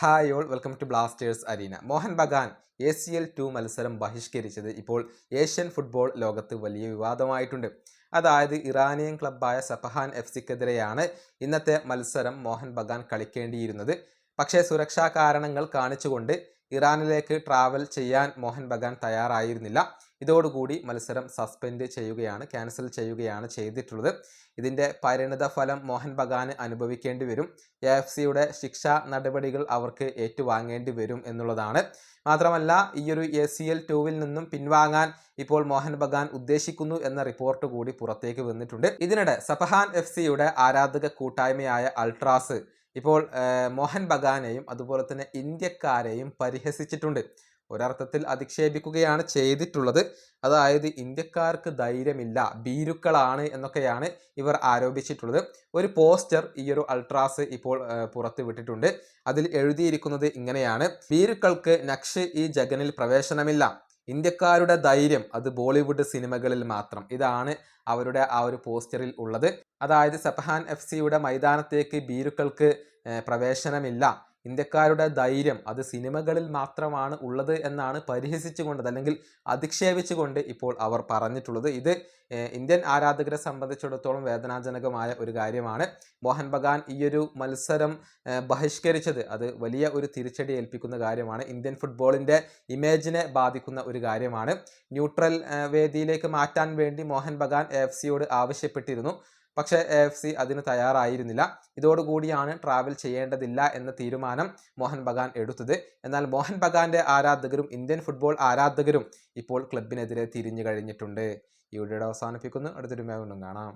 Hi all welcome to Blasters arena. Mohun Bagan ACL 2 മത്സരം ബഹിഷ്കരിച്ചത് ഇപ്പോൾ Asian football ലോകത്ത് വലിയ വിവാദമായിട്ടുണ്ട്. അതായത് ഇറാനിയൻ ക്ലബ്ബായ സപഹാൻ FCക്കെതിരെയാണ് ഇന്നത്തെ മത്സരം മോഹൻ ബഗാൻ കളിക്കേണ്ടിയിരുന്നത്. പക്ഷേ സുരക്ഷാ കാരണങ്ങൾ കാണിച്ചുകൊണ്ട് ഇറാനിലേക്ക് ട്രാവൽ ചെയ്യാൻ മോഹൻ ബഗാൻ തയ്യാറായിരുന്നില്ല. ഇതോടുകൂടി മത്സരം സസ്പെൻഡ് ചെയ്യുകയാണ്, ക്യാൻസൽ ചെയ്യുകയാണ് ചെയ്തിട്ടുള്ളത്. ഇതിൻ്റെ പരിണിത ഫലം മോഹൻ ബഗാന് അനുഭവിക്കേണ്ടി വരും. AFCയുടെ ശിക്ഷാ നടപടികൾ അവർക്ക് ഏറ്റുവാങ്ങേണ്ടി വരും എന്നുള്ളതാണ്. മാത്രമല്ല ഈയൊരു ACL 2 നിന്നും പിൻവാങ്ങാൻ ഇപ്പോൾ മോഹൻ ബഗാൻ ഉദ്ദേശിക്കുന്നു എന്ന റിപ്പോർട്ട് കൂടി പുറത്തേക്ക് വന്നിട്ടുണ്ട്. ഇതിനിടെ സപഹാൻ FCയുടെ ആരാധക കൂട്ടായ്മയായ അൾട്രാസ് ഇപ്പോൾ മോഹൻ ബഗാനെയും അതുപോലെ തന്നെ ഇന്ത്യക്കാരെയും പരിഹസിച്ചിട്ടുണ്ട്. ഒരർത്ഥത്തിൽ അധിക്ഷേപിക്കുകയാണ് ചെയ്തിട്ടുള്ളത്. അതായത് ഇന്ത്യക്കാർക്ക് ധൈര്യമില്ല, ഭീരുക്കളാണ് എന്നൊക്കെയാണ് ഇവർ ആരോപിച്ചിട്ടുള്ളത്. ഒരു പോസ്റ്റർ ഈയൊരു അൾട്രാസ് ഇപ്പോൾ പുറത്തു വിട്ടിട്ടുണ്ട്. അതിൽ എഴുതിയിരിക്കുന്നത് ഇങ്ങനെയാണ്: ഭീരുക്കൾക്ക് നക്ഷ് ഈ ജഗനിൽ പ്രവേശനമില്ല, ഇന്ത്യക്കാരുടെ ധൈര്യം അത് ബോളിവുഡ് സിനിമകളിൽ മാത്രം. ഇതാണ് അവരുടെ ആ ഒരു പോസ്റ്ററിൽ ഉള്ളത്. അതായത് സപഹാൻ FCയുടെ മൈതാനത്തേക്ക് ഭീരുക്കൾക്ക് പ്രവേശനമില്ല, ഇന്ത്യക്കാരുടെ ധൈര്യം അത് സിനിമകളിൽ മാത്രമാണ് ഉള്ളത് എന്നാണ് പരിഹസിച്ചുകൊണ്ട് അല്ലെങ്കിൽ അധിക്ഷേപിച്ചുകൊണ്ട് ഇപ്പോൾ അവർ പറഞ്ഞിട്ടുള്ളത്. ഇത് ഇന്ത്യൻ ആരാധകരെ സംബന്ധിച്ചിടത്തോളം വേദനാജനകമായ ഒരു കാര്യമാണ്. മോഹൻ ബഗാൻ ഈയൊരു മത്സരം ബഹിഷ്കരിച്ചത് അത് വലിയ ഒരു തിരിച്ചടി ഏൽപ്പിക്കുന്ന കാര്യമാണ്. ഇന്ത്യൻ ഫുട്ബോളിൻ്റെ ഇമേജിനെ ബാധിക്കുന്ന ഒരു കാര്യമാണ്. ന്യൂട്രൽ വേദിയിലേക്ക് മാറ്റാൻ വേണ്ടി മോഹൻ ബഗാൻ AFCയോട് ആവശ്യപ്പെട്ടിരുന്നു. പക്ഷേ AFC അതിന് തയ്യാറായിരുന്നില്ല. ഇതോടുകൂടിയാണ് ട്രാവൽ ചെയ്യേണ്ടതില്ല എന്ന തീരുമാനം മോഹൻ ബഗാൻ എടുത്തത്. എന്നാൽ മോഹൻ ബഗാന്റെ ആരാധകരും ഇന്ത്യൻ ഫുട്ബോൾ ആരാധകരും ഇപ്പോൾ ക്ലബിനെതിരെ തിരിഞ്ഞു കഴിഞ്ഞിട്ടുണ്ട്. ഈ വീഡിയോ അവസാനിപ്പിക്കുന്നു. അടുത്തൊരു വീണ്ടും കാണാം.